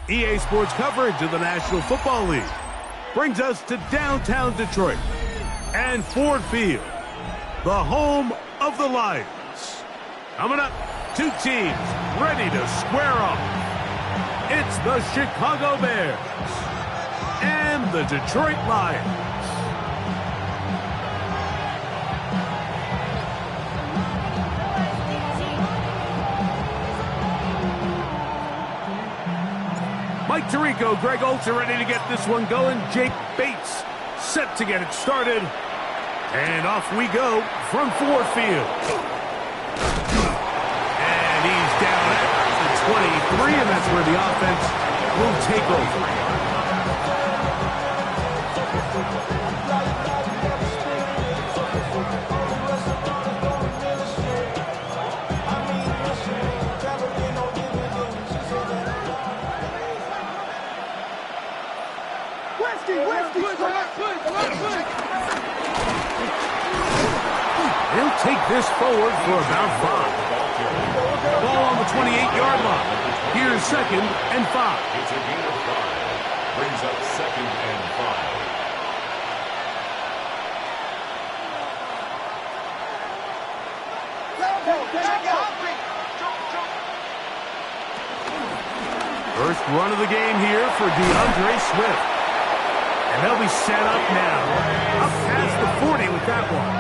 EA Sports coverage of the National Football League brings us to downtown Detroit and Ford Field, the home of the Lions. Coming up, two teams ready to square off. It's the Chicago Bears and the Detroit Lions. Mike Tirico, Greg Olsen ready to get this one going. Jake Bates set to get it started. And off we go from Ford Field. And he's down at the 23, and that's where the offense will take over. They'll take this forward for about 5. Ball on the 28-yard line. Here's 2nd and 5. It's a gain of 5. Brings up 2nd and 5. First run of the game here for DeAndre Swift. And they'll be set up now. Up past the 40 with that one.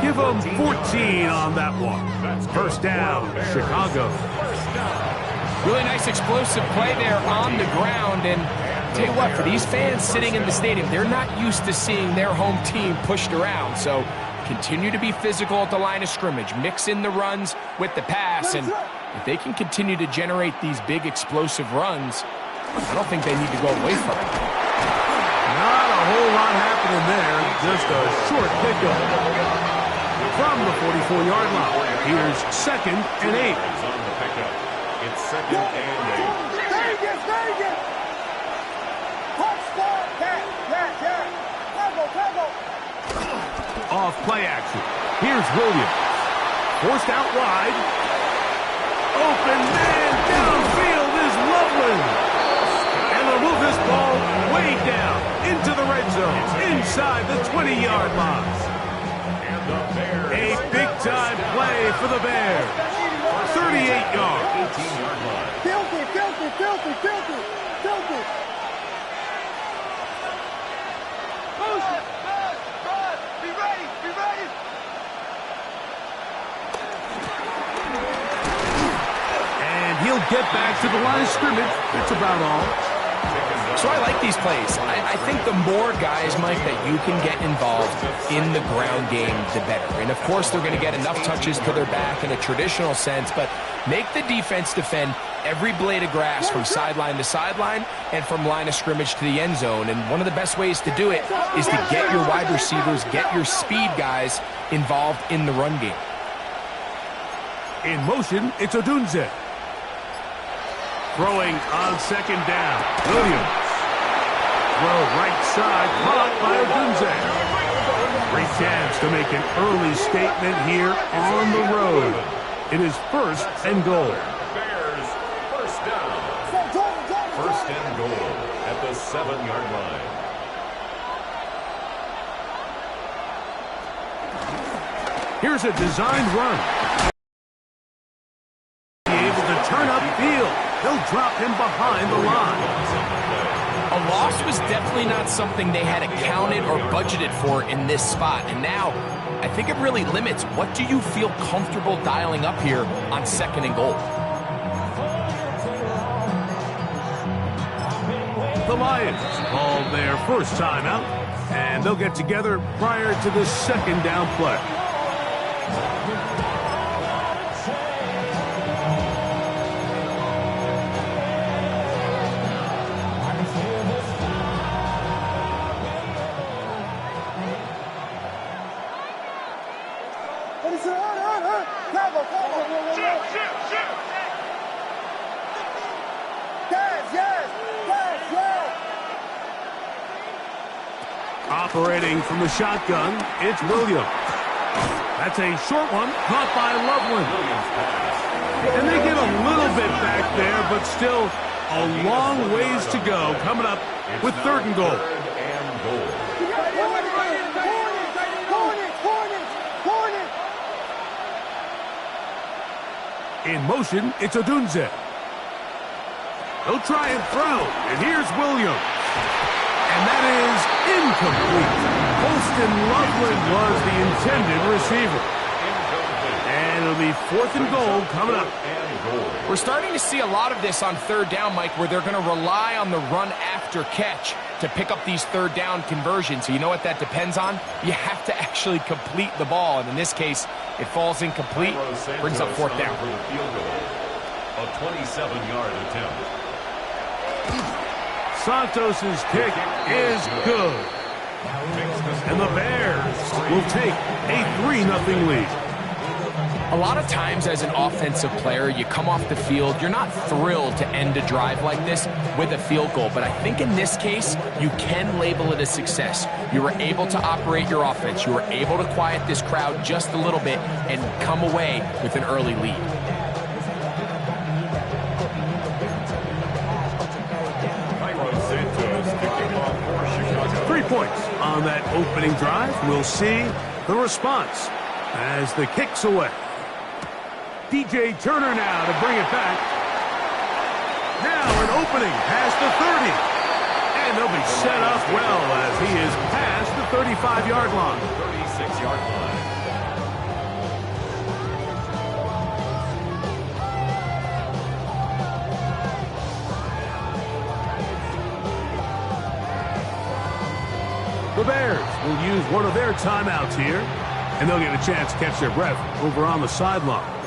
Give them 14 on that one. First down, Chicago. Really nice explosive play there on the ground. And tell you what, for these fans sitting in the stadium, they're not used to seeing their home team pushed around. So continue to be physical at the line of scrimmage. Mix in the runs with the pass. And if they can continue to generate these big explosive runs, I don't think they need to go away from it. Not a whole lot happening there. Just a short pickup. From the 44-yard line, here's 2nd and 8. It's 2nd and 8. Off play action. Here's Williams. Forced out wide. Open man downfield is Loveland. And they'll move this ball way down into the red zone, inside the 20-yard line. A big-time play for the Bears. 38 yards. 18-yard line. Filthy. Be ready. And he'll get back to the line of scrimmage. That's about all. So I like these plays. I think the more guys, Mike, that you can get involved in the ground game, the better. And, of course, they're going to get enough touches to their back in a traditional sense, but make the defense defend every blade of grass from sideline to sideline and from line of scrimmage to the end zone. And one of the best ways to do it is to get your wide receivers, get your speed guys involved in the run game. In motion, it's Odunze. Throwing on 2nd down. Williams. Throw right side, caught by Odunze. Great chance to make an early statement here on the road. It is 1st and goal. Bears, first down. 1st and goal at the 7-yard line. Here's a designed run. Be able to turn upfield. They'll drop him behind the line. A loss was definitely not something they had accounted or budgeted for in this spot. And now, I think it really limits what do you feel comfortable dialing up here on 2nd and goal. The Lions called their first timeout, and they'll get together prior to the 2nd down play. Operating from the shotgun, it's Williams. That's a short one, caught by Loveland. And they get a little bit back there, but still a long ways to go coming up with 3rd and goal. In motion, it's Odunze. They'll try and throw, and here's Williams. And that is incomplete. Holston Loveland was the intended receiver. And it'll be 4th and goal coming up. We're starting to see a lot of this on 3rd down, Mike, where they're going to rely on the run after catch to pick up these 3rd down conversions. So you know what that depends on? You have to actually complete the ball. And in this case, it falls incomplete, brings up 4th down. A 27-yard attempt. Santos's kick is good. And the Bears will take a 3-0 lead. A lot of times as an offensive player, you come off the field, you're not thrilled to end a drive like this with a field goal. But I think in this case, you can label it a success. You were able to operate your offense. You were able to quiet this crowd just a little bit and come away with an early lead. 3 points on that opening drive. We'll see the response as the kick's away. DJ Turner now to bring it back. Now an opening past the 30. And they'll be set up well as he is past the 35-yard line. 36-yard line. The Bears will use one of their timeouts here, and they'll get a chance to catch their breath over on the sideline.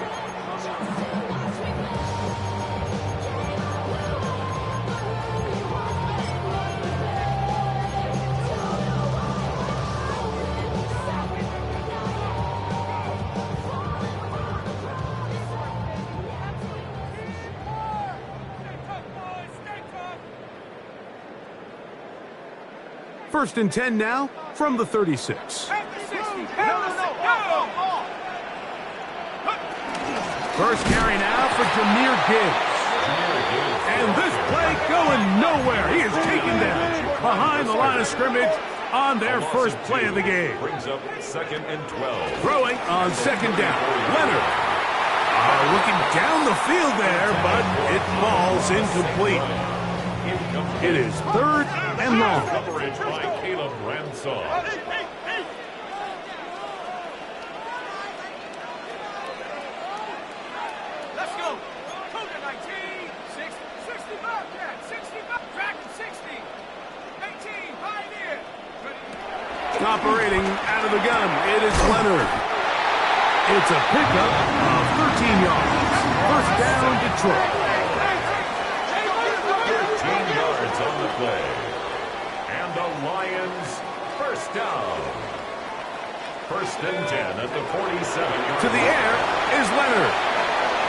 First and 10 now from the 36. First carry now for Jahmyr Gibbs. And this play going nowhere. He is taken down behind the line of scrimmage on their first play of the game. Brings up 2nd and 12. Throwing on 2nd down. Leonard looking down the field there, but it falls incomplete. It is 3rd and long. Coverage by Caleb Ransall. Let's go. Cougar 19, 60 Bobcat, 60 Dragon 60, 18 Pioneer. Operating out of the gun, it is Leonard. It's a pickup of 13 yards. First down, Detroit. 13 yards on the play. And the Lions first down. 1st and 10 at the 47-yard To the air is Leonard.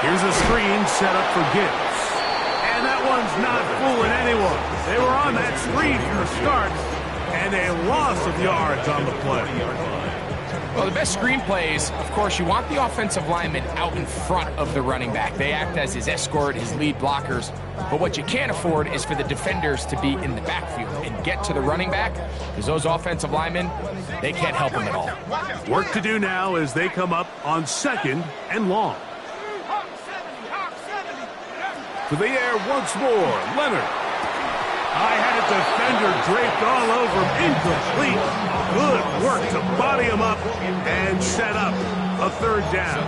Here's a screen set up for Gibbs. And that one's not fooling anyone. They were on that screen from the start, and a loss of yards on the play. Well, the best screen plays, of course, you want the offensive lineman out in front of the running back. They act as his escort, his lead blockers. But what you can't afford is for the defenders to be in the backfield. And get to the running back, because those offensive linemen, they can't help him at all. Work to do now as they come up on 2nd and long. To the air once more, Leonard. I had a defender draped all over him. Incomplete. Good work to body him up and set up a 3rd down.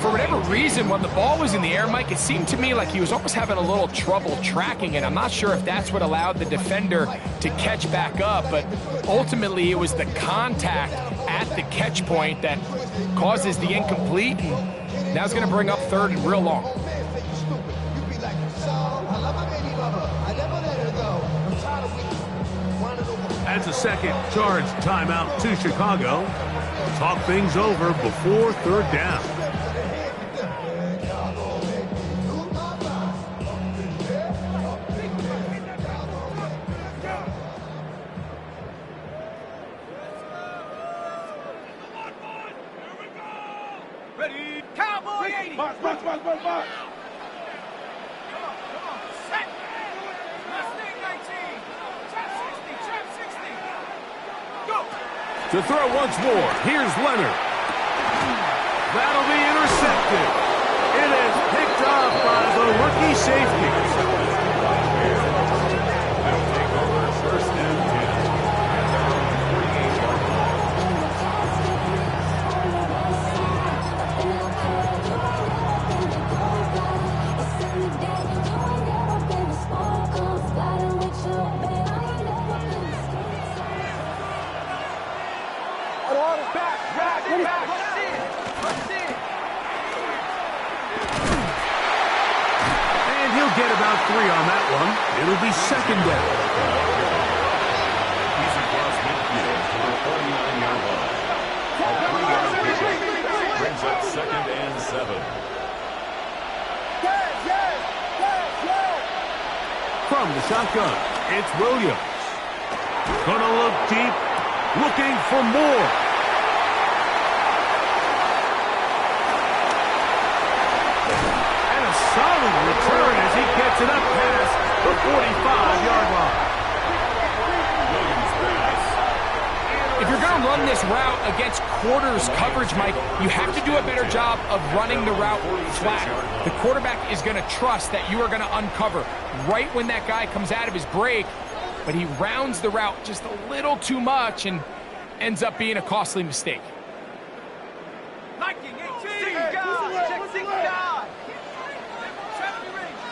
For whatever reason, when the ball was in the air, Mike, it seemed to me like he was almost having a little trouble tracking it. I'm not sure if that's what allowed the defender to catch back up, but ultimately it was the contact at the catch point that causes the incomplete, and now it's going to bring up 3rd and real long. That's a second charge timeout to Chicago. Talk things over before 3rd down. Ready, Cowboy 80. March. Come on. Set. Mustang 19. Trap 60. Go. To throw once more, here's Leonard. That'll be intercepted. It is picked off by the rookie safety. They'll take over 1st and 10. And he'll get about 3 on that one. It'll be 2nd down. He's across midfield to the 49-yard line. A 3-yard pickup brings up 2nd and 7. From the shotgun, it's Williams. Gonna look deep, looking for more. And a solid return as he gets it up past the 45-yard line. If you're going to run this route against quarters coverage, Mike, you have to do a better job of running the route flat. The quarterback is going to trust that you are going to uncover right when that guy comes out of his break, but he rounds the route just a little too much and ends up being a costly mistake. Liking 18. Check 6 guy. 70 range.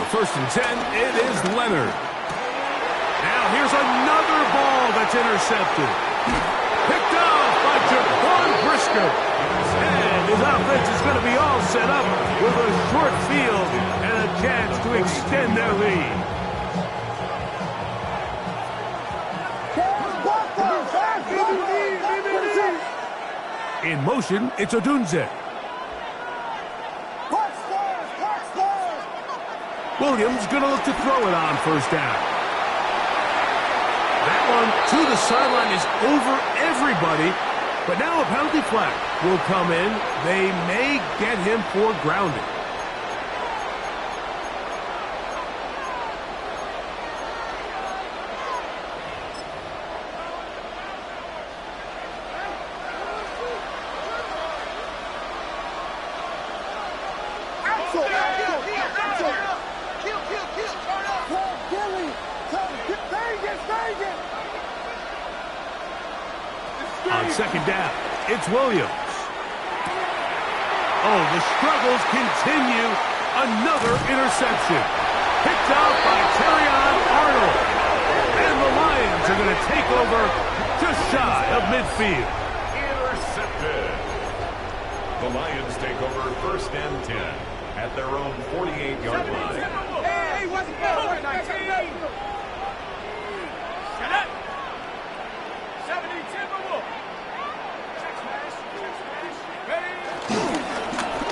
1st and 10, it is Leonard. Now here's another ball that's intercepted. Picked off by Jaquan Brisker. And his offense is going to be all set up with a short field and a chance to extend their lead. In motion, it's Odunze. Williams going to look to throw it on 1st down. That one to the sideline is over everybody, but now a penalty flag will come in. They may get him for grounding. On 2nd down, it's Williams. Oh, the struggles continue. Another interception. Picked out by Terrion Arnold. And the Lions are going to take over just shy of midfield. Intercepted. The Lions take over 1st and 10 at their own 48-yard line. Hey, what's going 19? Shut up. 70 Timberwolf. Check smash. Ready?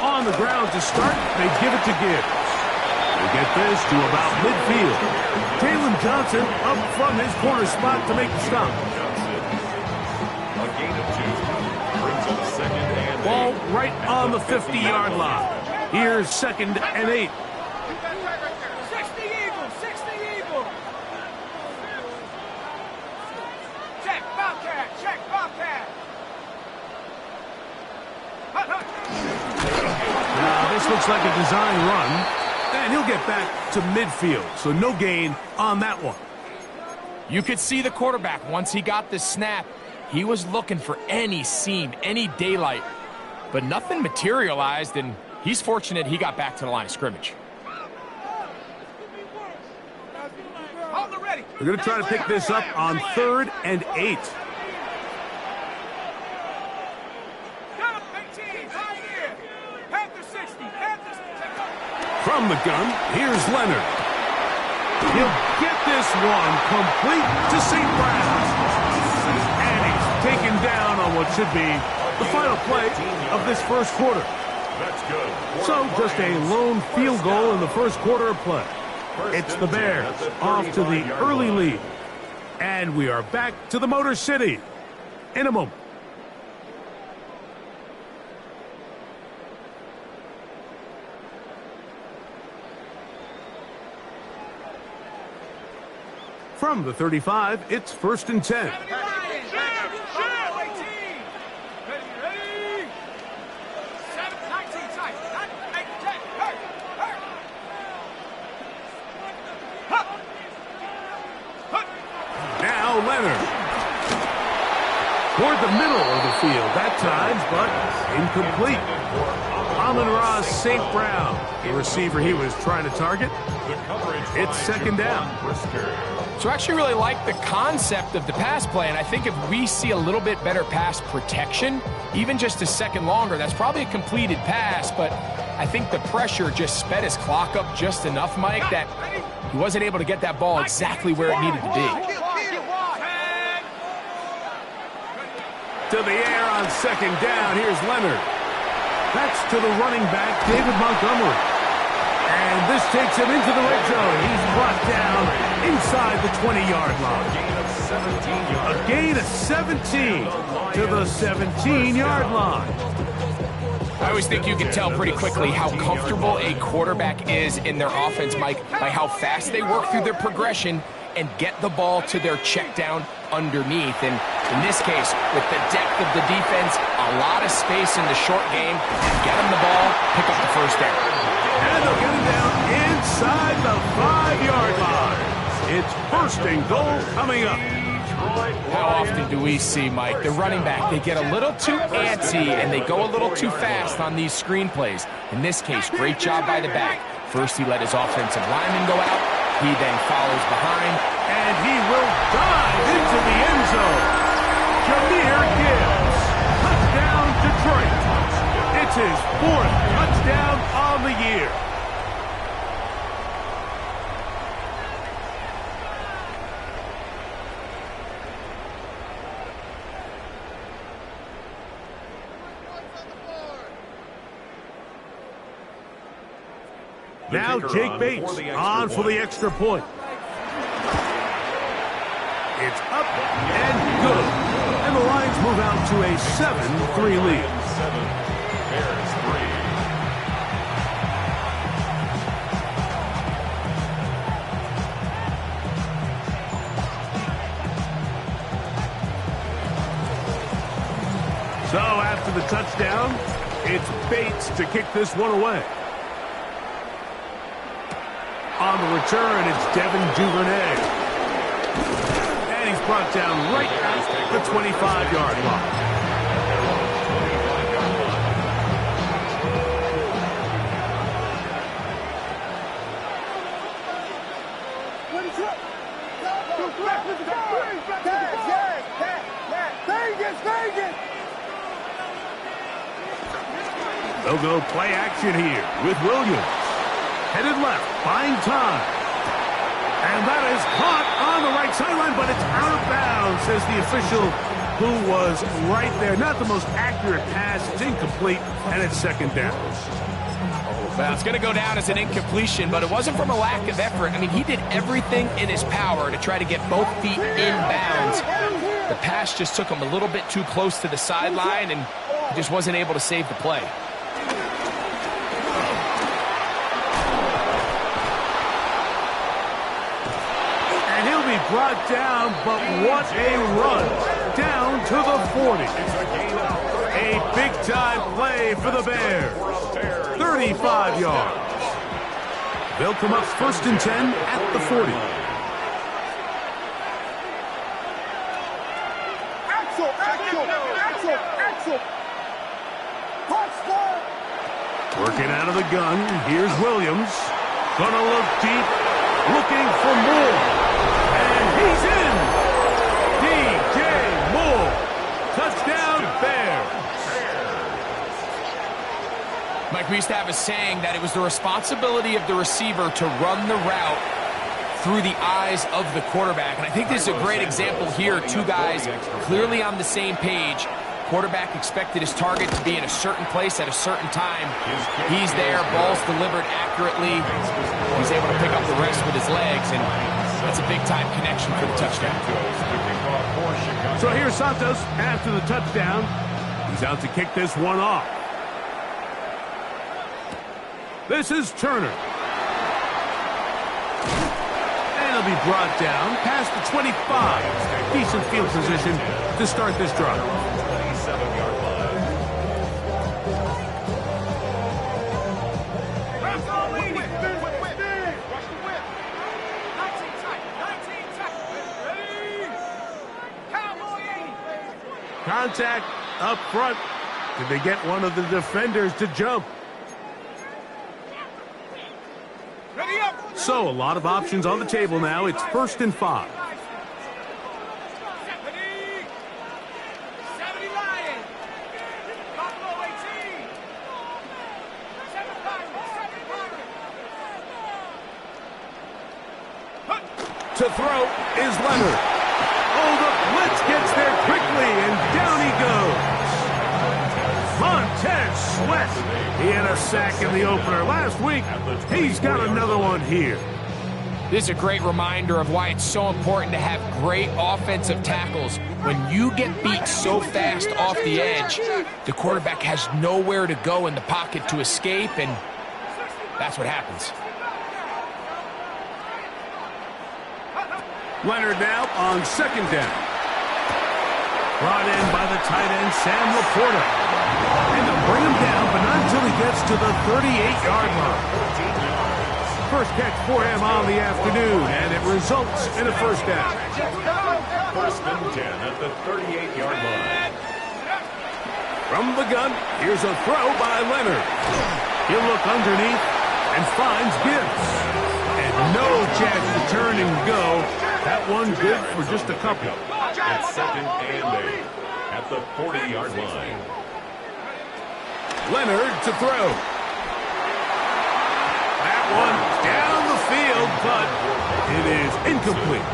On the ground to start, they give it to Gibbs. They get this to about midfield. Jalen Johnson up from his corner spot to make the stop. A gain of 2 brings up 2nd and 8. Ball right on the 50-yard line. Here's 2nd and 8. 60 Eagles, 60 Eagles. This looks like a design run, and he'll get back to midfield, so no gain on that one. You could see the quarterback, once he got the snap, he was looking for any seam, any daylight, but nothing materialized, and he's fortunate he got back to the line of scrimmage. They're going to try to pick this up on 3rd and 8. From the gun, here's Leonard. He'll get this one complete to St. Brown's. And he's taken down on what should be the final play of this first quarter. That's good. So just a lone field goal in the first quarter of play. It's the Bears off to the early lead. And we are back to the Motor City in a moment. From the 35, it's 1st and 10. Now Leonard. Toward the middle of the field that time, but incomplete. Amon-Ra St. Brown, the receiver he was trying to target. It's 2nd down. So I actually really like the concept of the pass play, and I think if we see a little bit better pass protection, even just a second longer, that's probably a completed pass, but I think the pressure just sped his clock up just enough, Mike, that he wasn't able to get that ball exactly where it needed to be. To the air on 2nd down, here's Leonard. That's to the running back, David Montgomery. And this takes him into the red zone. He's brought down inside the 20-yard line. A gain of 17 to the 17-yard line. I always think you can tell pretty quickly how comfortable a quarterback is in their offense, Mike, by how fast they work through their progression and get the ball to their check down underneath. And in this case, with the depth of the defense, a lot of space in the short game, get them the ball, pick up the first down. And they'll get it down inside the 5-yard line. It's 1st and goal coming up. How often do we see, Mike, the running back, they get a little too antsy and they go a little too fast on these screen plays. In this case, great job by the back. First, he let his offensive lineman go out. He then follows behind. And he will dive into the end zone. Jahmyr Gibbs. Touchdown, Detroit. It's his 4th touchdown on the year. Now Jake Bates on for the extra point. It's up and good. And the Lions move out to a 7-3 lead. Bears 3. So after the touchdown, it's Bates to kick this one away. On the return, it's Devin Duvernay. And he's brought down right at the 25-yard line. They'll go play action here with Williams. Headed left, buying time. And that is caught on the right sideline, but it's out of bounds, says the official who was right there. Not the most accurate pass. It's incomplete, and it's 2nd down. Well, it's going to go down as an incompletion, but it wasn't from a lack of effort. I mean, he did everything in his power to try to get both feet in bounds. The pass just took him a little bit too close to the sideline, and he just wasn't able to save the play. Brought down, but what a run down to the 40. A big-time play for the Bears. 3rd 35 yards. They'll come up 1st and 10 at the 40. Working out of the gun, here's Williams. Gonna look deep, looking for Moore. And he's in! DJ Moore. Touchdown, Bears. Mike, we used to have a saying that it was the responsibility of the receiver to run the route through the eyes of the quarterback. And I think this is a great example here. Two guys clearly on the same page. Quarterback expected his target to be in a certain place at a certain time. He's there, ball's delivered accurately. He's able to pick up the rest with his legs, and that's a big-time connection for the touchdown. So here's Santos after the touchdown. He's out to kick this one off. This is Turner. And he'll be brought down past the 25. Decent field position to start this drive. 27-yard line. Contact up front. Did they get one of the defenders to jump? So a lot of options on the table now. It's 1st and 5. To throw is Leonard. Oh, the blitz gets there quickly, and down he goes. Montez Sweat. He had a sack in the opener last week. He's got another one here. This is a great reminder of why it's so important to have great offensive tackles. When you get beat so fast off the edge, the quarterback has nowhere to go in the pocket to escape, and that's what happens. Leonard now on 2nd down. Brought in by the tight end, Sam Laporta. And they'll bring him down, but not until he gets to the 38-yard line. First catch for him on the afternoon, and it results in a 1st down. 1st and 10 at the 38-yard line. From the gun, here's a throw by Leonard. He'll look underneath and finds Gibbs. And no chance to turn and go. That one good for just a couple. It's 2nd and 8 at the 40-yard line. Leonard to throw. That one down the field, but it is incomplete.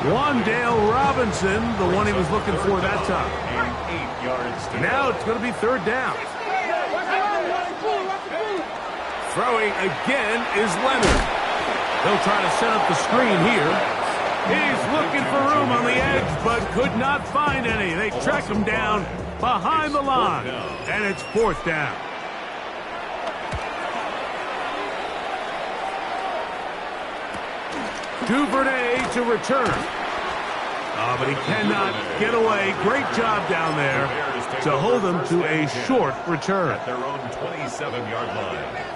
Wandale Robinson, the one he was looking for that time. And 8 yards to Now it's going to be 3rd down. Throwing again is Leonard. They'll try to set up the screen here. He's looking for room on the edge, but could not find any. They track him down behind the line, and it's 4th down. Duvernay to return. Oh, but he cannot get away. Great job down there to hold them to a short return. at their own 27-yard line.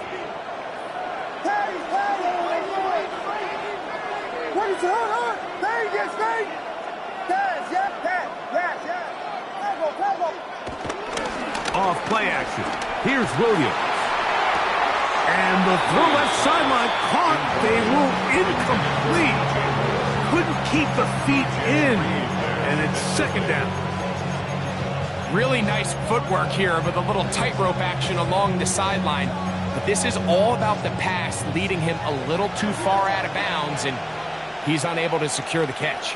Off play action. Here's Williams. And the throw left sideline caught. They were incomplete. Couldn't keep the feet in. And it's 2nd down. Really nice footwork here with a little tightrope action along the sideline. But this is all about the pass leading him a little too far out of bounds, and he's unable to secure the catch.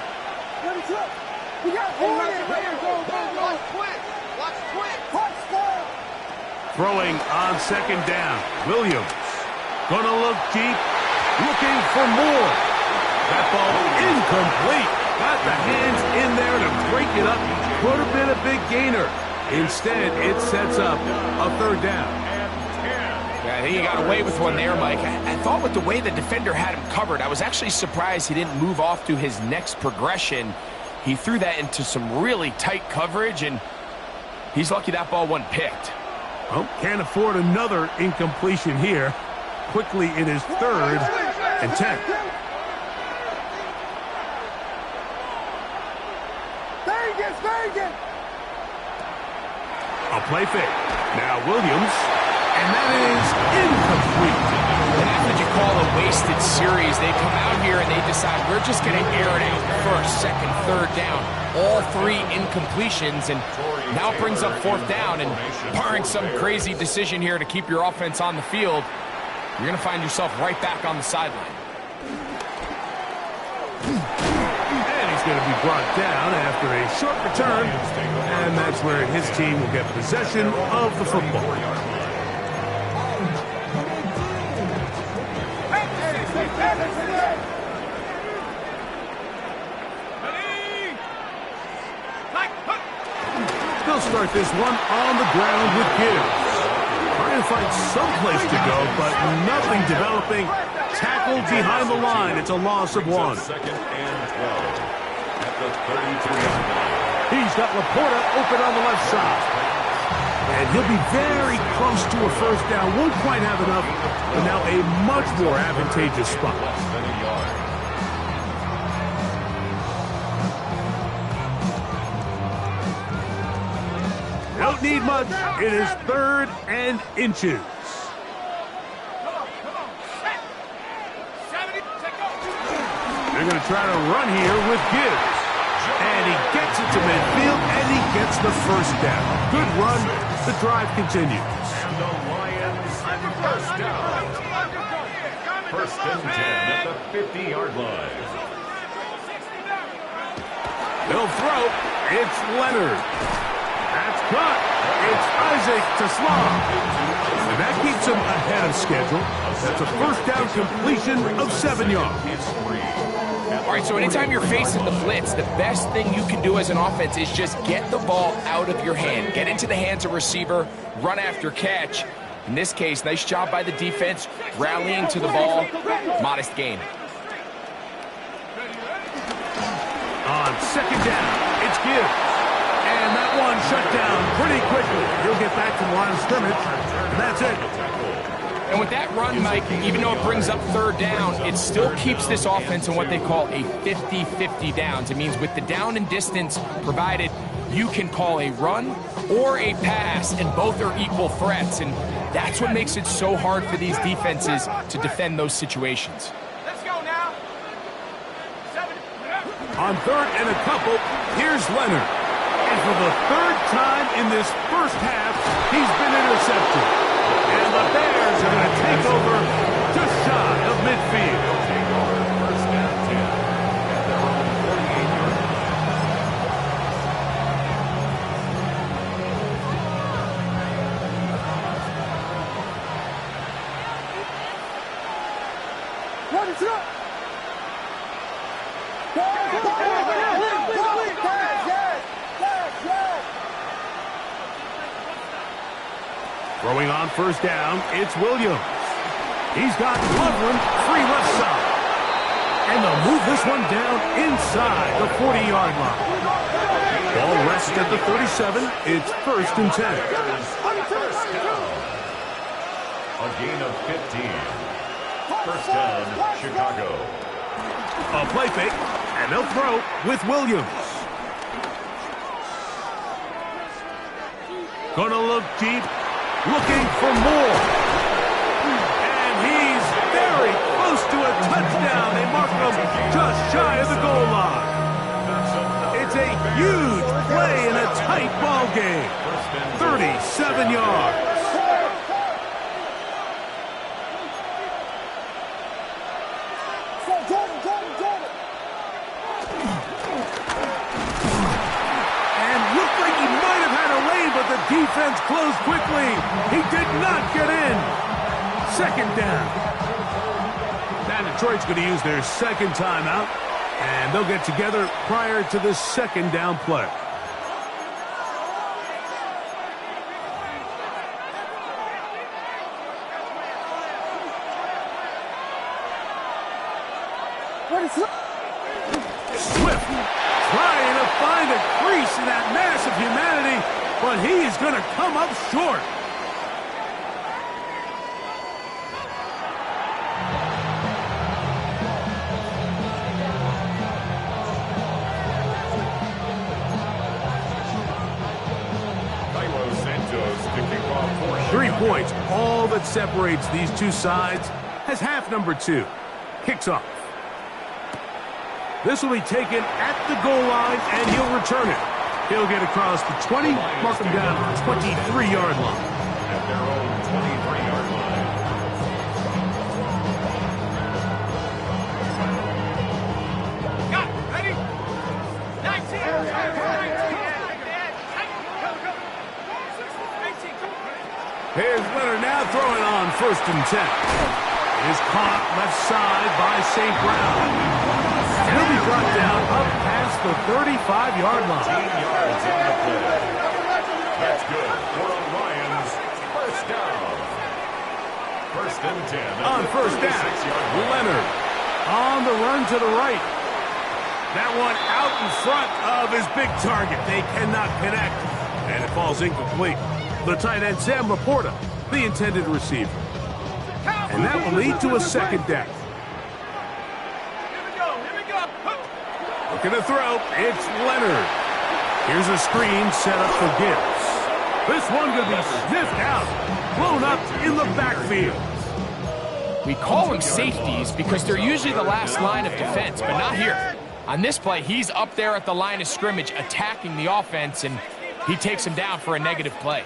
Throwing on 2nd down. Williams gonna look deep, looking for more. That ball incomplete. Got the hands in there to break it up. Could have been a big gainer. Instead, it sets up a 3rd down. Yeah, I think he got away with one there, Mike. I thought with the way the defender had him covered, I was actually surprised he didn't move off to his next progression. He threw that into some really tight coverage, and he's lucky that ball wasn't picked. Well, can't afford another incompletion here. Quickly it is 3rd and 10. A play fake. Now Williams. And that is incomplete. And that's what you call a wasted series. They come out here and they decide we're just going to air it out first, second, third down. All 3 incompletions, and now it brings up 4th down. And barring some crazy decision here to keep your offense on the field, you're going to find yourself right back on the sideline. And he's going to be brought down after a short return. And that's where his team will get possession of the football. They'll start this one on the ground with Gibbs. Trying to find some place to go, but nothing developing. Tackled behind the line. It's a loss of 1. 2nd and 12 at the 33-yard line. He's got Laporta open on the left side. And he'll be very close to a 1st down. Won't quite have enough, but now a much more advantageous spot. Less than a yard. Don't need much. It is 3rd and inches. They're going to try to run here with Gibbs. And he gets it to midfield, and he gets the 1st down. Good run. The drive continues. And the Lions 1st down. 1st and 10 at the 50-yard line. They'll throw. It's Leonard. That's caught. It's Isaac Taslam. And that keeps him ahead of schedule. That's a 1st down completion of 7 yards. All right, so anytime you're facing the blitz, the best thing you can do as an offense is just get the ball out of your hand. Get into the hands of receiver, run after catch. In this case, nice job by the defense, rallying to the ball. Modest gain. On 2nd down, it's Gibbs. And that one shut down pretty quickly. He'll get back to the line of scrimmage, and that's it. And with that run, Mike, even though it brings up 3rd down, it still keeps this offense in what they call a 50-50 downs. It means with the down and distance provided, you can call a run or a pass, and both are equal threats. And that's what makes it so hard for these defenses to defend those situations. Let's go now. 7. On 3rd and a couple, here's Leonard. And for the 3rd time in this 1st half, he's been intercepted. And the Bears are going to take over just shy of midfield. Take over 1st and 10 at their own 48-yard line. What is up? Throwing on 1st down, it's Williams. He's got Loveland free left side. And they'll move this one down inside the 40-yard line. Ball rests at the 37. It's 1st and 10. 1st down. A gain of 15. 1st down, Chicago. A play fake, and they'll throw with Williams. Gonna look deep. Looking for more. And he's very close to a touchdown. They mark him just shy of the goal line. It's a huge play in a tight ball game. 37 yards. And looked like he might have had a lane, but the defense closed quickly. He did not get in. 2nd down. Now Detroit's going to use their 2nd timeout, and they'll get together prior to the 2nd down play. Swift trying to find a crease in that mass of humanity, but he is going to come up short. 3 points, all that separates these two sides, as half number 2 kicks off. This will be taken at the goal line, and he'll return it. He'll get across the 20, mark him down at the 23-yard line. At their own 23-yard line. Got it. Ready? 19. Here's Leonard now throwing on 1st and 10. It is caught left side by St. Brown. And he'll be brought down up past the 35-yard line. 10 yards on the play. That's good for the Lions. First down. 1st and 10. On 1st down, Leonard on the run to the right. That one out in front of his big target. They cannot connect, and it falls incomplete. The tight end, Sam Laporta, the intended receiver. And that will lead to a 2nd down. Looking to throw, it's Leonard. Here's a screen set up for Gibbs. This one going to be sniffed out, blown up in the backfield. We call them safeties because they're usually the last line of defense, but not here. On this play, he's up there at the line of scrimmage attacking the offense, and he takes him down for a negative play.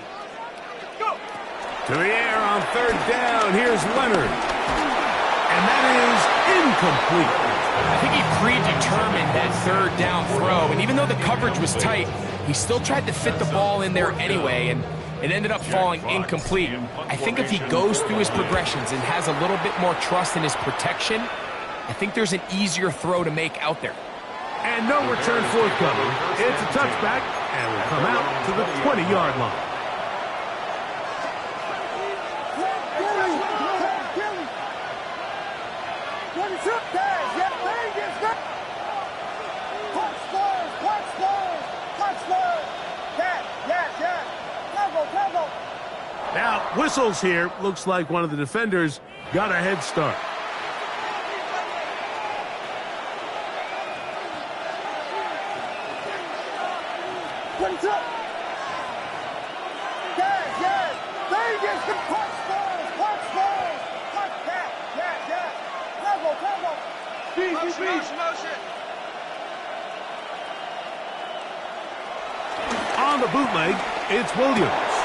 To the air on 3rd down, here's Leonard. And that is incomplete. I think he predetermined that 3rd down throw, and even though the coverage was tight, he still tried to fit the ball in there anyway, and it ended up falling incomplete. I think if he goes through his progressions and has a little bit more trust in his protection, I think there's an easier throw to make out there. And no return forthcoming. It's a touchback, and will come out to the 20-yard line. Now, whistles here. Looks like one of the defenders got a head start. On the bootleg, it's Williams.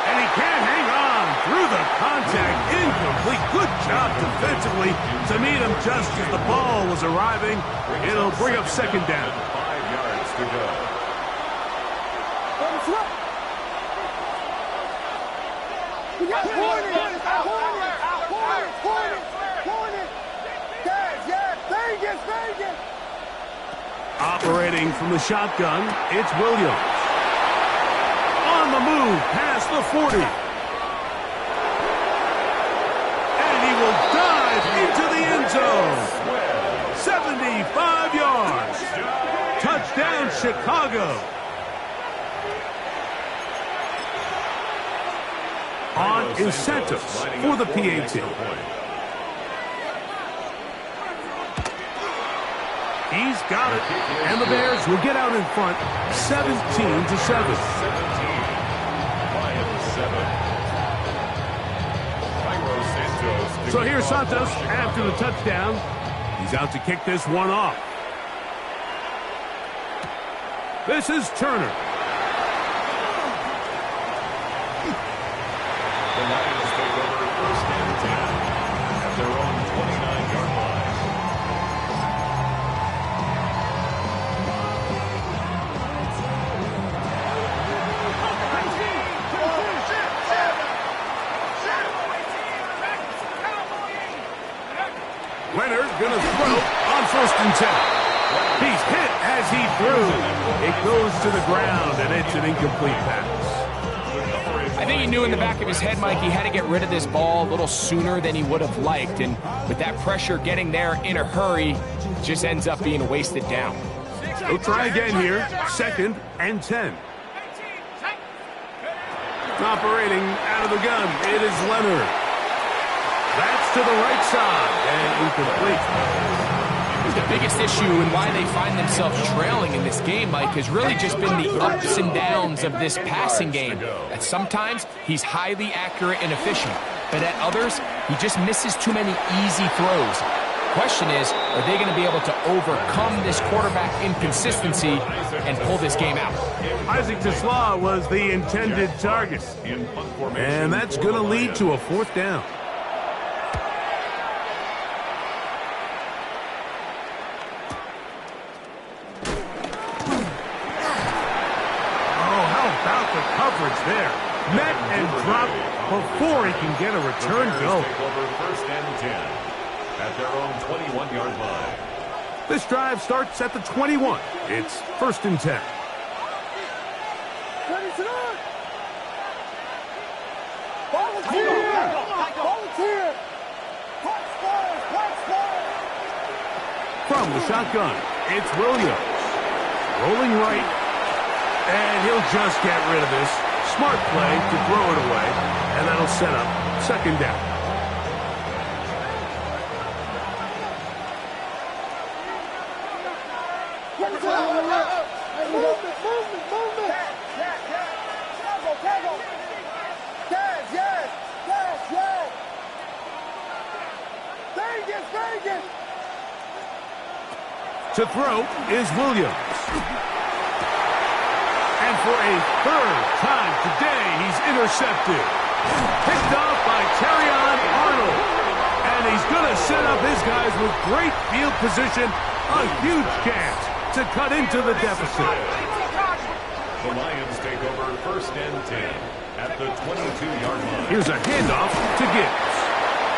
And he can't hang on through the contact. Incomplete. Good job defensively to meet him just as the ball was arriving. It'll bring up 2nd down. 5 yards to go. Operating from the shotgun, it's Williams. On the move, past the 40. And he will dive into the end zone. 75 yards. Touchdown, Chicago. On incentives for the PAT. He's got it, and the Bears will get out in front, 17-7. So here's Santos after the touchdown. He's out to kick this one off. This is Turner. The Lions take over 1st and 10 at their own 29-yard line. Leonard going to throw on 1st and 10. He's hit as he threw. It goes to the ground, and it's an incomplete pass. I think he knew in the back of his head, Mike, he had to get rid of this ball a little sooner than he would have liked. And with that pressure getting there in a hurry, just ends up being a wasted down. He'll try again here. 2nd and 10. Operating out of the gun, it is Leonard. That's to the right side, and incomplete. The biggest issue and why they find themselves trailing in this game, Mike, has really just been the ups and downs of this passing game. At sometimes, he's highly accurate and efficient, but at others, he just misses too many easy throws. Question is, are they going to be able to overcome this quarterback inconsistency and pull this game out? Isaac TeSlaa was the intended target, and that's going to lead to a 4th down. Oh, how about the coverage there? Met and dropped before he can get a return go. First and 10 at their own 21-yard line. This drive starts at the 21. It's 1st and 10. From the shotgun, it's Williams. Rolling right, and he'll just get rid of this. Smart play to throw it away, and that'll set up 2nd down. To throw is Williams. And for a 3rd time today, he's intercepted. Picked off by Terrion Arnold. And he's going to set up his guys with great field position. A huge chance to cut into the deficit. The Lions take over 1st and 10 at the 22-yard line. Here's a handoff to Gibbs.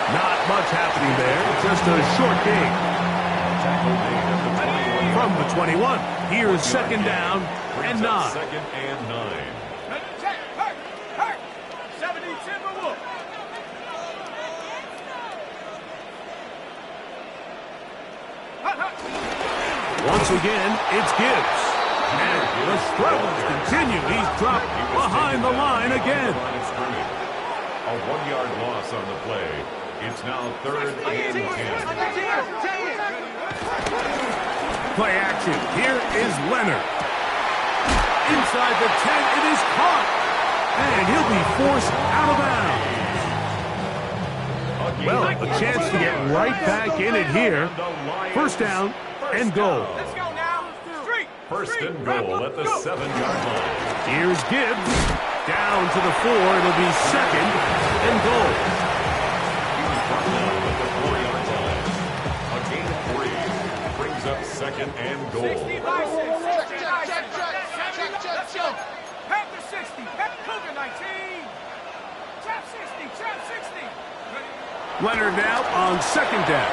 Not much happening there, just a short game. From the 21, here's 2nd down and 9. 2nd and 9. Once again, it's Gibbs. And the struggles continue. He's dropped behind the line again. A 1-yard loss on the play. It's now 3rd and 10. Play action. Here is Leonard. Inside the 10, it is caught. And he'll be forced out of bounds. Well, a chance to get right back in it here. 1st down and goal. Let's go now. Street. 1st and goal at the 7-yard line. Here's Gibbs. Down to the 4. It'll be 2nd and goal. At the 4-yard line. A gain of 3 brings up 2nd and goal. 60 by 6. Check. Panther 60. Cougar 19. Trap 60. Trap 60. Leonard now on 2nd down.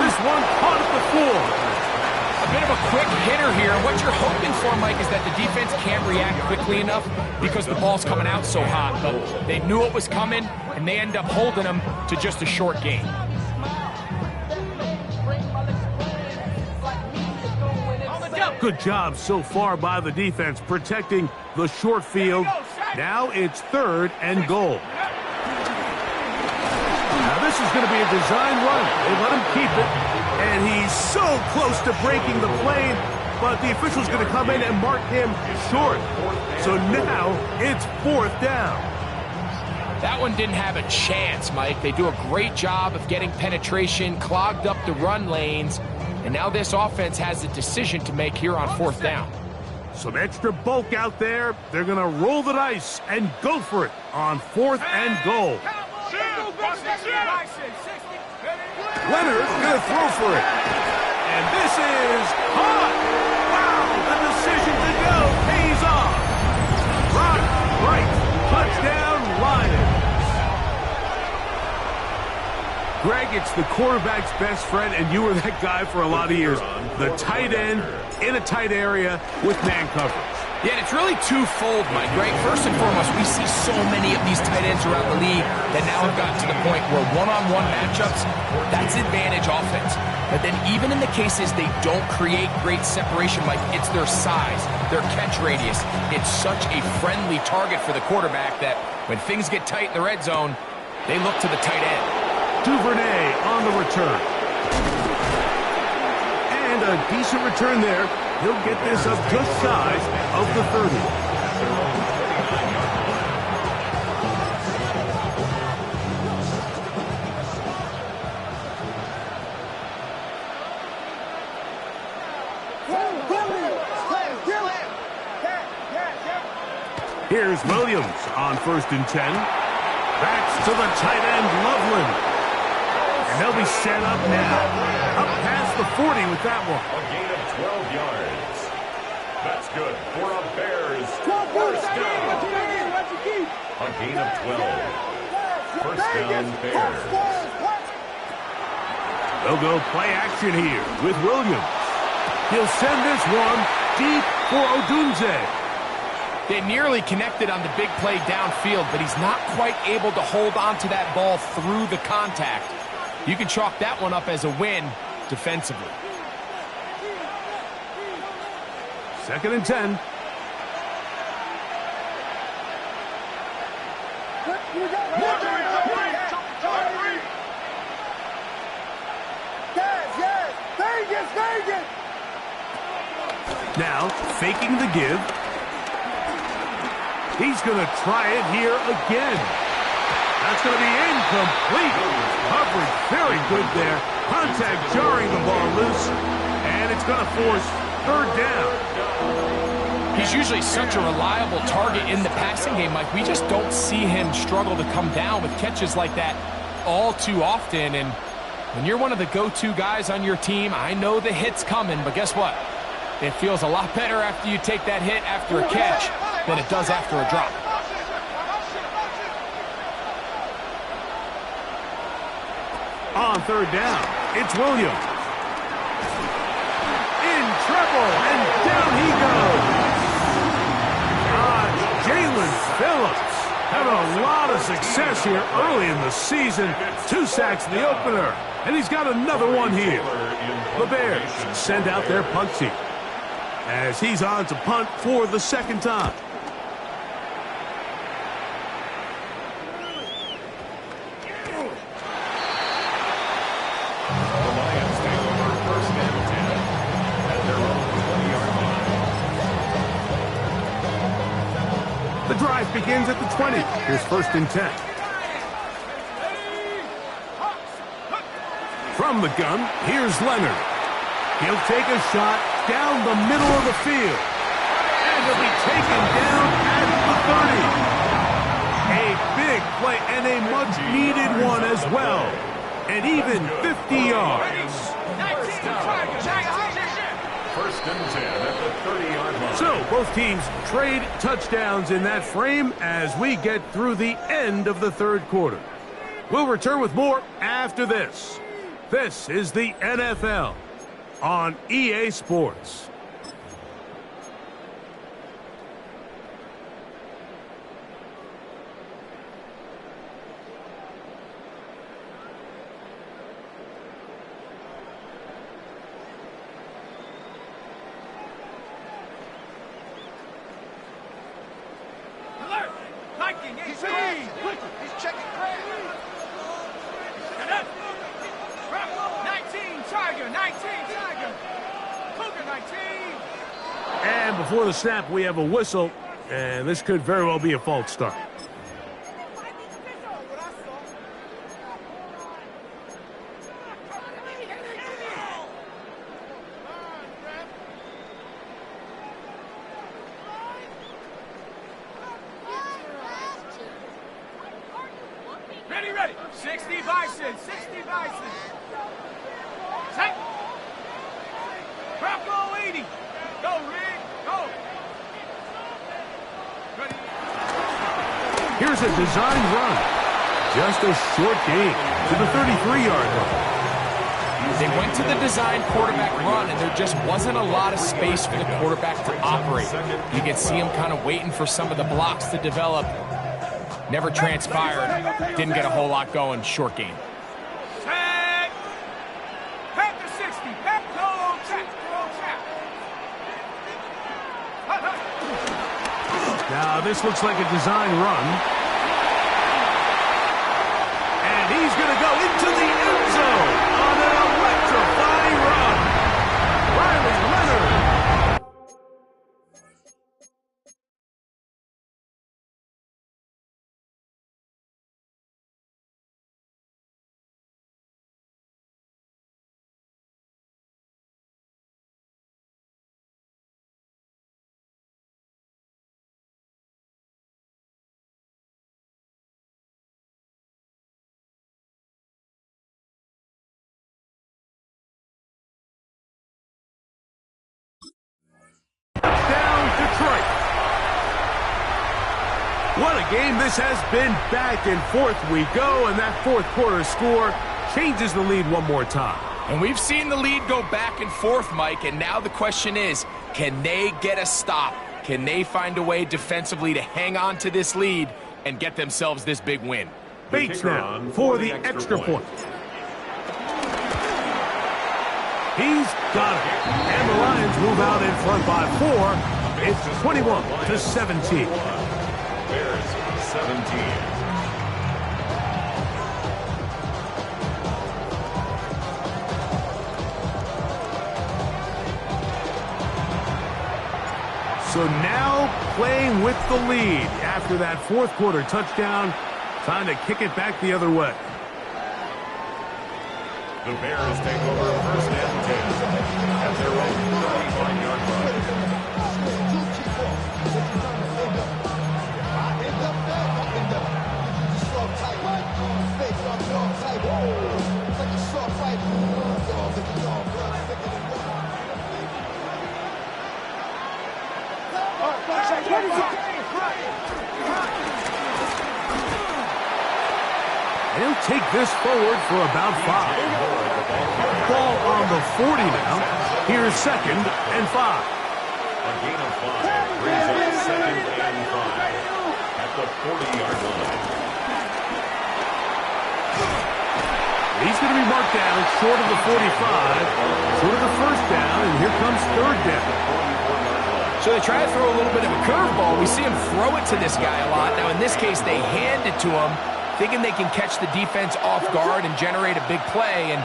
This one caught at the 4. A bit of a quick hitter here. What you're hoping for, Mike, is that the defense can't react quickly enough because the ball's coming out so hot. But they knew it was coming, and they end up holding them to just a short gain. Good job so far by the defense protecting the short field. Now it's 3rd and goal. Now this is going to be a design run. They let him keep it, and he's so close to breaking the plane, but the official's going to come in and mark him short. So now it's 4th down. That one didn't have a chance, Mike. They do a great job of getting penetration, clogged up the run lanes, and now this offense has a decision to make here on 4th down. Some extra bulk out there. They're going to roll the dice and go for it on 4th and goal. Leonard's going to throw for it. And this is hot. Wow, the decision to go pays off. Rock right. Touchdown, Lions. Greg, it's the quarterback's best friend, and you were that guy for a lot of years. The tight end in a tight area with man coverage. Yeah, and it's really twofold, Mike, right? First and foremost, we see so many of these tight ends around the league that now have gotten to the point where one-on-one matchups, that's advantage offense. But then even in the cases they don't create great separation, Mike, it's their size, their catch radius. It's such a friendly target for the quarterback that when things get tight in the red zone, they look to the tight end. Duvernay on the return. And a decent return there. He'll get this up just shy of the 30. Here's Williams on 1st and 10. Backs to the tight end, Loveland. And they'll be set up now. Up past the 40 with that one. A gain of 12 yards. That's good for a Bears first down. A gain of 12. First down, Bears. They'll go play action here with Williams. He'll send this one deep for Odunze. They nearly connected on the big play downfield, but he's not quite able to hold on to that ball through the contact. You can chalk that one up as a win defensively. 2nd and 10. Now, faking the give. He's going to try it here again. That's going to be incomplete. Coverage very good there. Contact jarring the ball loose. And it's going to force 3rd down. He's usually such a reliable target in the passing game, Mike. We just don't see him struggle to come down with catches like that all too often. And when you're one of the go-to guys on your team, I know the hit's coming, but guess what? It feels a lot better after you take that hit after a catch than it does after a drop. On 3rd down, it's Williams. In trouble, and down he goes. Jalen Phillips having a lot of success here early in the season. 2 sacks in the opener, and he's got another one here. The Bears send out their punt team as he's on to punt for the 2nd time. The drive begins at the 20. Here's 1st and 10. From the gun, here's Leonard. He'll take a shot down the middle of the field. And he'll be taken down at the 30. A big play and a much-needed one as well. And even 50 yards. First and 10 at the 30-yard line. So both teams trade touchdowns in that frame as we get through the end of the 3rd quarter. We'll return with more after this. This is the NFL on EA Sports. He's checking credit. 19, Tiger, 19, Tiger. Cougar, 19. And before the snap, we have a whistle, and this could very well be a false start. Ready. 60 Bison, 60 Bison. Take. Bronco 80. Go, Rick, go. Ready. Here's a design run. Just a short gain to the 33-yard line. They went to the design quarterback run, and there just wasn't a lot of space for the quarterback to operate. You can see him kind of waiting for some of the blocks to develop. Never transpired. Didn't get a whole lot going. Short game. Tag. Back to 60. Back. Go, check. Now, this looks like a design run. And he's going to go into the end zone on an electrifying run. Riley Leonard. Down Detroit. What a game this has been. Back and forth we go, and that fourth quarter score changes the lead one more time. And we've seen the lead go back and forth, Mike, and now the question is, can they get a stop? Can they find a way defensively to hang on to this lead and get themselves this big win? Bates now for the extra point. He's got it. And the Lions move out in front by 4. It's 21-17. Bears 17. So now playing with the lead after that fourth quarter touchdown, trying to kick it back the other way. The Bears take over first and 10 at their own 35-yard line. They'll take this forward for about 5. Ball on the 40 now. Here's 2nd and 5. A gain of 5 brings up 2nd and 5 at the 40-yard line. He's going to be marked down short of the 45, short of the first down, and here comes 3rd down. So they try to throw a little bit of a curveball. We see him throw it to this guy a lot. Now, in this case, they hand it to him, thinking they can catch the defense off guard and generate a big play. And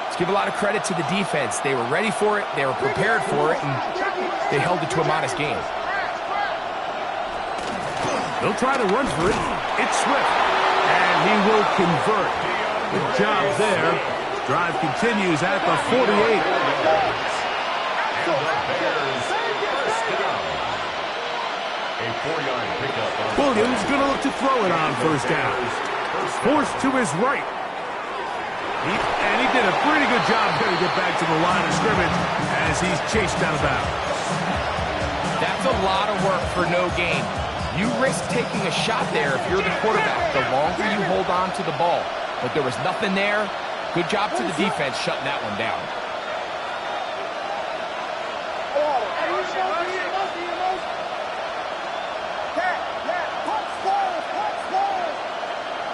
let's give a lot of credit to the defense. They were ready for it, they were prepared for it, and they held it to a modest game. They'll try to run for it. It's Swift, and he will convert. Good job there. Drive continues at the 48. Williams going to look to throw it on first down. Forced to his right. And he did a pretty good job there to get back to the line of scrimmage as he's chased out of bounds. That's a lot of work for no gain. You risk taking a shot there if you're the quarterback, the longer you hold on to the ball. But there was nothing there. Good job to the defense shutting that one down.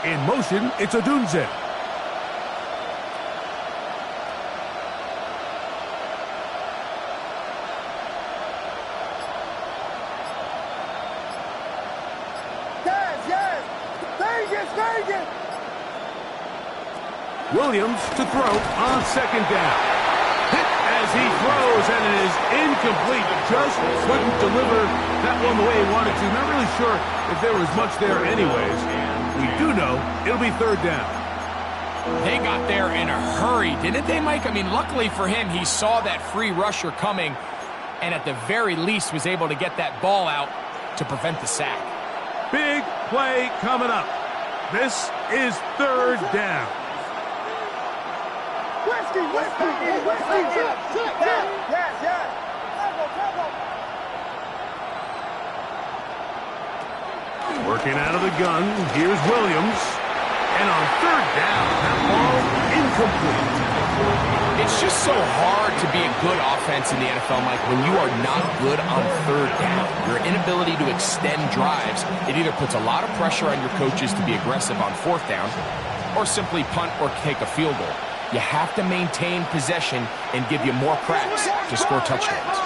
In motion, it's Odunze. Williams to throw on 2nd down. Hit as he throws, and it is incomplete. Just couldn't deliver that one the way he wanted to. Not really sure if there was much there anyways. We do know it'll be 3rd down. They got there in a hurry, didn't they, Mike? I mean, luckily for him, he saw that free rusher coming and at the very least was able to get that ball out to prevent the sack. Big play coming up. This is 3rd down. Working out of the gun, here's Williams. And on 3rd down, that ball incomplete. It's just so hard to be a good offense in the NFL, Mike, when you are not good on 3rd down. Your inability to extend drives, it either puts a lot of pressure on your coaches to be aggressive on 4th down or simply punt or take a field goal. You have to maintain possession and give you more cracks to score touchdowns.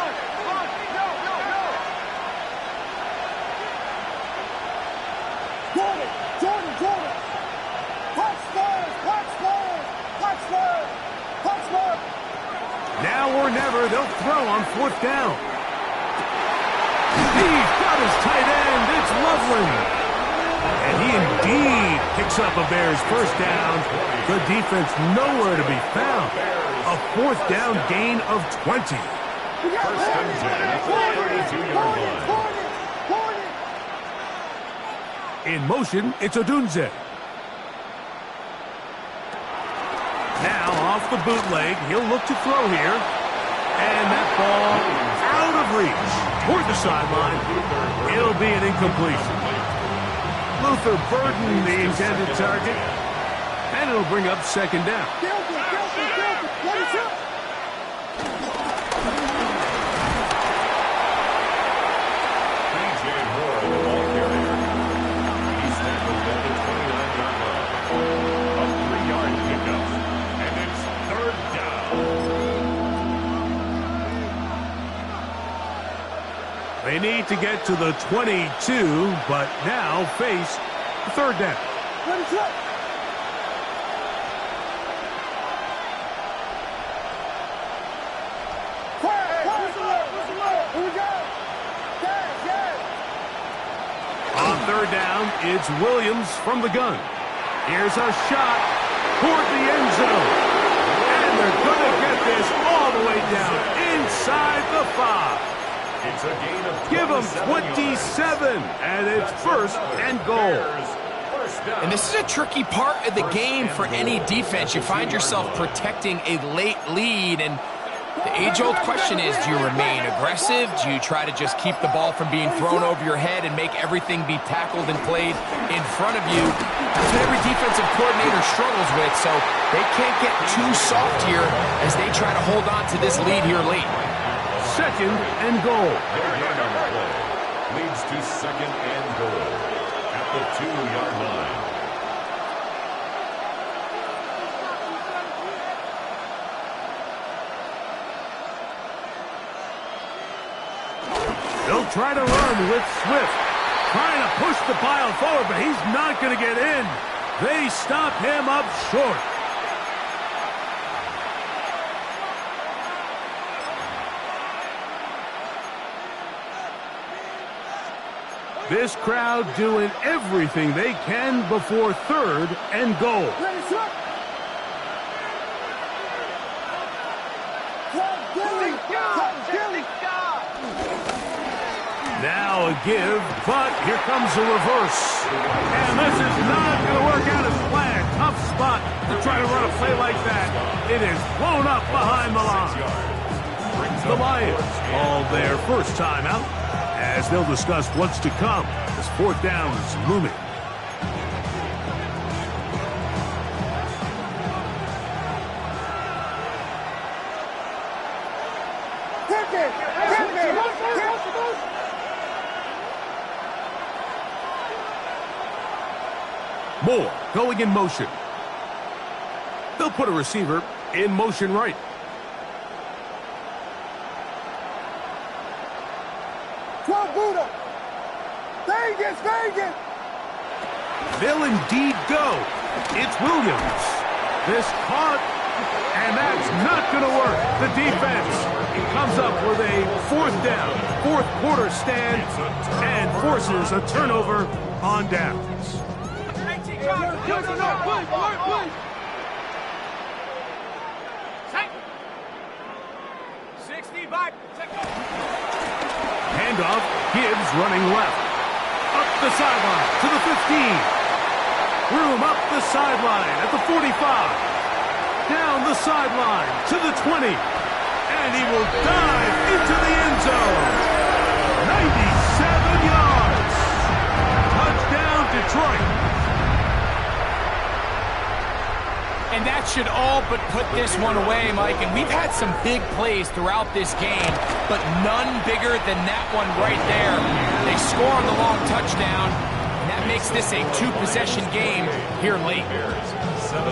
Now we're or never, they'll throw on 4th down. He's got his tight end. It's Loveland. And he indeed picks up a Bears first down. The defense nowhere to be found. A 4th down gain of 20. First and 10 at the 32-yard line. In motion, it's Odunze. Now off the bootleg, he'll look to throw here. And that ball out of reach toward the sideline. It'll be an incompletion. Luther Burden, the intended target. And it'll bring up 2nd down. They need to get to the 22, but now face 3rd down. On 3rd down, it's Williams from the gun. Here's a shot toward the end zone. And they're going to get this all the way down inside the 5. It's a gain of Give them 27, and it's 1st and goal. And this is a tricky part of the game for any defense. You find yourself protecting a late lead, and the age-old question is, do you remain aggressive? Do you try to just keep the ball from being thrown over your head and make everything be tackled and played in front of you? That's what every defensive coordinator struggles with, so they can't get too soft here as they try to hold on to this lead here late. 2nd and goal. Their gain on the play leads to 2nd and goal at the 2-yard line. They'll try to run with Swift. Trying to push the pile forward, but he's not going to get in. They stop him up short. This crowd doing everything they can before 3rd and goal. Now a give, but here comes a reverse. And this is not going to work out as planned. Tough spot to try to run a play like that. It is blown up behind the line. The Lions all their first time out, as they'll discuss what's to come as 4th down is looming. Moore going in motion. They'll put a receiver in motion right. Vegas! They'll indeed go. It's Williams. This caught, and that's not going to work. The defense comes up with a 4th down, 4th quarter stand, and forces a turnover on downs. 60 back. Handoff, Gibbs running left. Up the sideline to the 15. Room up the sideline at the 45. Down the sideline to the 20. And he will dive into the end zone. 97 yards. Touchdown, Detroit. And that should all but put this one away, Mike. And we've had some big plays throughout this game, but none bigger than that one right there. They score on the long touchdown, and that makes this a 2-possession game here late. 17.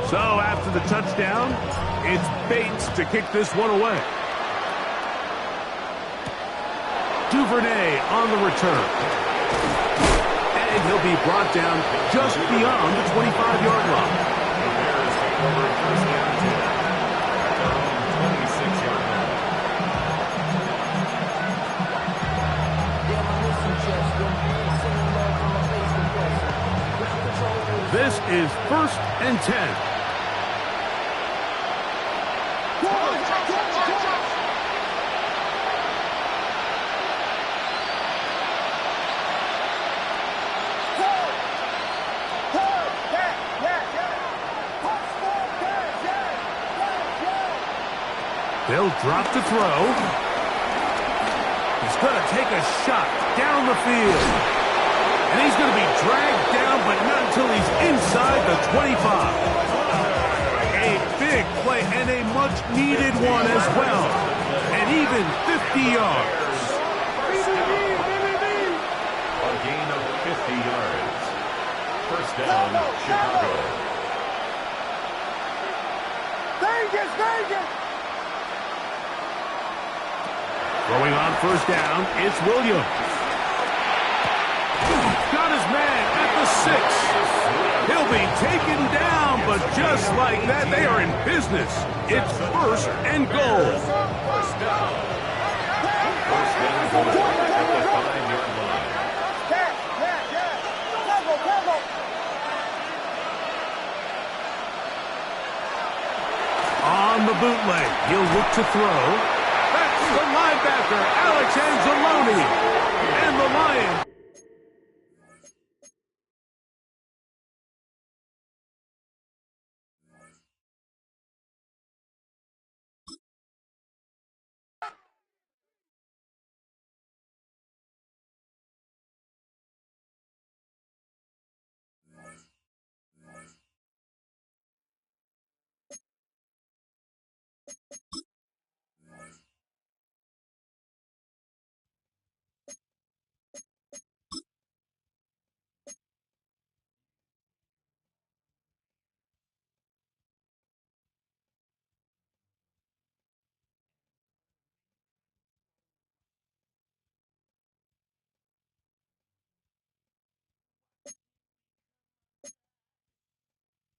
So after the touchdown, it's Bates to kick this one away. Duvernay on the return. And he'll be brought down just beyond the 25-yard line. for a first down and 10 at their own 26-yard line. This is 1st and 10. They'll drop to throw. He's going to take a shot down the field. And he's going to be dragged down, but not until he's inside the 25. A big play and a much-needed one as well. And even 50 yards. A gain of 50 yards. First down, Chicago. Vegas, Vegas! Throwing on first down, it's Williams. Got his man at the 6. He'll be taken down, but just like that, they are in business. It's 1st and goal. First down. First down goal at the 5-yard line. On the bootleg, he'll look to throw. That's the linebacker, Alex Anzalone. And the Lions.